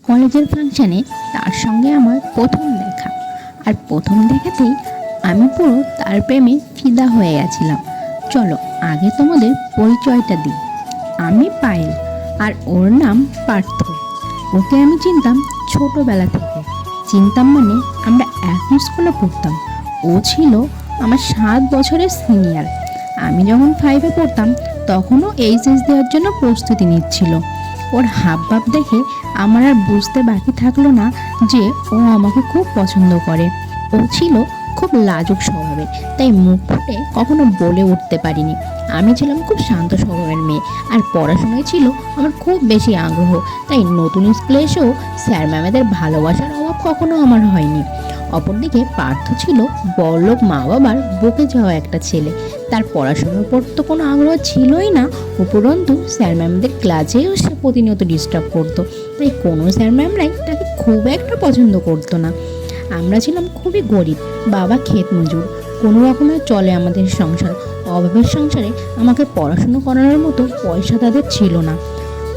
কলেজের ফাংশানে তার সঙ্গে আমার প্রথম দেখা। আর প্রথম দেখাতেই আমি পুরো তার প্রেমে ফিদা হয়ে গেছিলাম। চলো আগে তোমাদের পরিচয়টা দিই। আমি পায়েল, আর ওর নাম পার্থ। ওকে আমি চিনতাম ছোটবেলা থেকে। চিনতাম মানে আমরা একই স্কুলে পড়তাম। ও ছিল আমার 7 বছরের সিনিয়র। আমি যখন 5-এ পড়তাম তখনও এইচএস দেওয়ার জন্য প্রস্তুতি নিচ্ছিল। ওর হাবভাব দেখে আমার আর বুঝতে বাকি থাকলো না যে ও আমাকে খুব পছন্দ করে। ও ছিল খুব লাজুক স্বভাবের, তাই মুখ ফুটে কখনো বলে উঠতে পারিনি। আমি ছিলাম খুব শান্ত স্বভাবের মেয়ে, আর পড়াশোনায় ছিল আমার খুব বেশি আগ্রহ। তাই নতুন স্কুলে এসেও স্যার ম্যামেদের ভালোবাসার অভাব কখনো আমার হয়নি। অপরদিকে পার্থ ছিল বড়লোক মা বাবার বকে যাওয়া একটা ছেলে। তার পড়াশোনার উপর তো কোনো আগ্রহ ছিলই না, উপরন্তু স্যার ম্যামদের ক্লাসেও সে প্রতিনিয়ত ডিস্টার্ব করতো। তাই কোনো স্যার ম্যামরাই তাকে খুব একটা পছন্দ করতো না। আমরা ছিলাম খুবই গরিব, বাবা ক্ষেত মজুর, কোনো রকমের চলে আমাদের সংসার। অভাবের সংসারে আমাকে পড়াশুনো করানোর মতো পয়সা তাদের ছিল না।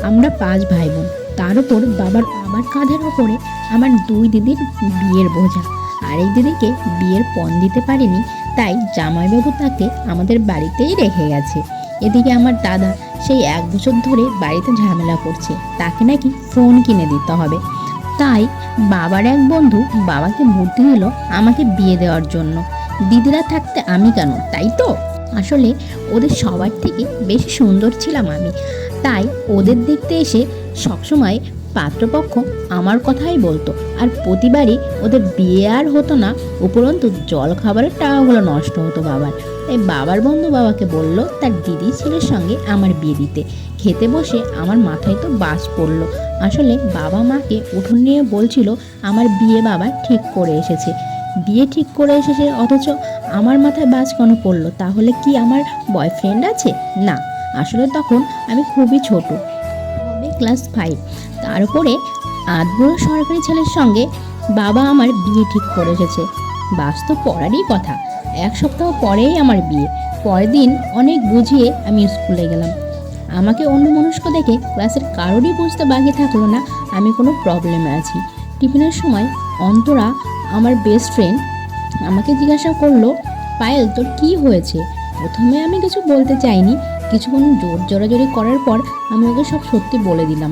আমরা 5 ভাই বোন, তার উপর বাবার কাঁধের ওপরে আমার 2 দিদির বিয়ের বোঝা। আরেক দিদিকে বিয়ের পণ দিতে পারেনি, তাই জামাইবাবু তাকে আমাদের বাড়িতেই রেখে গেছে। এদিকে আমার দাদা সেই 1 বছর ধরে বাড়িতে ঝামেলা করছে, তাকে নাকি ফোন কিনে দিতে হবে। তাই বাবার এক বন্ধু বাবাকে বুদ্ধি দিল আমাকে বিয়ে দেওয়ার জন্য। দিদিরা থাকতে আমি কেন, তাই তো? আসলে ওদের সবার থেকে বেশি সুন্দর ছিলাম আমি, তাই ওদের দেখতে এসে সবসময় পাত্রপক্ষ আমার কথাই বলতো। আর প্রতিবারই ওদের বিয়ে আর হতো না, উপরন্তু জল খাবারের টাকাগুলো নষ্ট হতো বাবার। তাই বাবার বন্ধু বাবাকে বলল তার দিদি ছেলের সঙ্গে আমার বিয়ে দিতে। খেতে বসে আমার মাথায় তো বাজ পড়লো। আসলে বাবা মাকে উঠোন নিয়ে বলছিল আমার বিয়ে বাবা ঠিক করে এসেছে। বিয়ে ঠিক করে এসেছে, অথচ আমার মাথায় বাজ কেন পড়লো? তাহলে কি আমার বয়ফ্রেন্ড আছে? না, আসলে তখন আমি খুবই ছোট, হবে ক্লাস 5। তার উপরে আধবুড়ো সরকারি ছেলের সঙ্গে বাবা আমার বিয়ে ঠিক করে এসেছে। বাস্তব পড়ারই কথা। 1 সপ্তাহ পরেই আমার বিয়ে। পরের দিন অনেক বুঝিয়ে আমি স্কুলে গেলাম। আমাকে অন্যমনস্ক দেখে ক্লাসের কারোরই বুঝতে বাকি থাকলো না আমি কোনো প্রবলেমে আছি। টিফিনের সময় অন্তরা, আমার বেস্ট ফ্রেন্ড, আমাকে জিজ্ঞাসা করলো, পায়েল তোর কি হয়েছে? প্রথমে আমি কিছু বলতে চাইনি। কিছুক্ষণ জোর জোরাজোরি করার পর আমি ওকে সব সত্যি বলে দিলাম।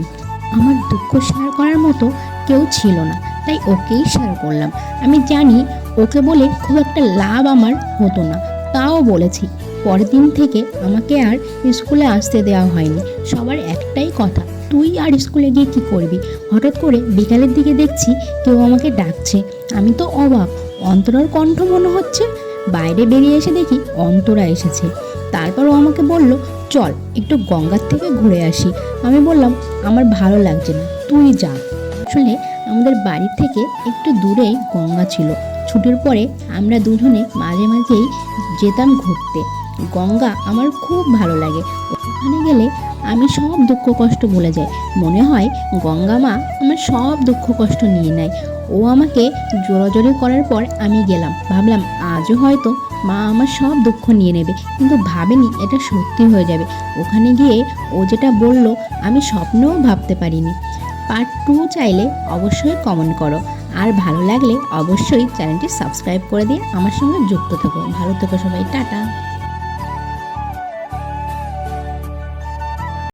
আমার দুঃখ শেয়ার করার মতো কেউ ছিল না, তাই ওকেই শেয়ার করলাম। আমি জানি ওকে বলে খুব একটা লাভ আমার হতো না, তাও বলেছি। পরের দিন থেকে আমাকে আর স্কুলে আসতে দেওয়া হয়নি। সবার একটাই কথা, তুই আর স্কুলে গিয়ে কী করবি? হঠাৎ করে বিকালের দিকে দেখছি কেউ আমাকে ডাকছে। আমি তো অবাক, অন্তরার কণ্ঠ মনে হচ্ছে। বাইরে বেরিয়ে এসে দেখি অন্তরা এসেছে। তারপর ও আমাকে বলল, চল একটু গঙ্গার থেকে ঘুরে আসি। আমি বললাম, আমার ভালো লাগছে না, তুই যা। আসলে আমাদের বাড়ি থেকে একটু দূরেই গঙ্গা ছিল। ছুটির পরে আমরা দুজনে মাঝে মাঝেই যেতাম ঘুরতে। গঙ্গা আমার খুব ভালো লাগে। ওখানে গেলে আমি সব দুঃখ কষ্ট ভুলে যাই। মনে হয় গঙ্গা মা আমার সব দুঃখ কষ্ট নিয়ে নেয়। ও আমাকে জোরাজোরি করার পর আমি গেলাম। ভাবলাম আজও হয়তো মা আমার সব দুঃখ নিয়ে নেবে, কিন্তু ভাবিনি এটা সত্যি হয়ে যাবে। ওখানে গিয়ে ও যেটা বলল আমি স্বপ্নেও ভাবতে পারিনি। পার্ট 2 চাইলে অবশ্যই কমেন্ট করো, আর ভালো লাগলে অবশ্যই চ্যানেলটি সাবস্ক্রাইব করে দিয়ে আমার সঙ্গে যুক্ত থেকো। ভালো থেকো সবাই, টাটা।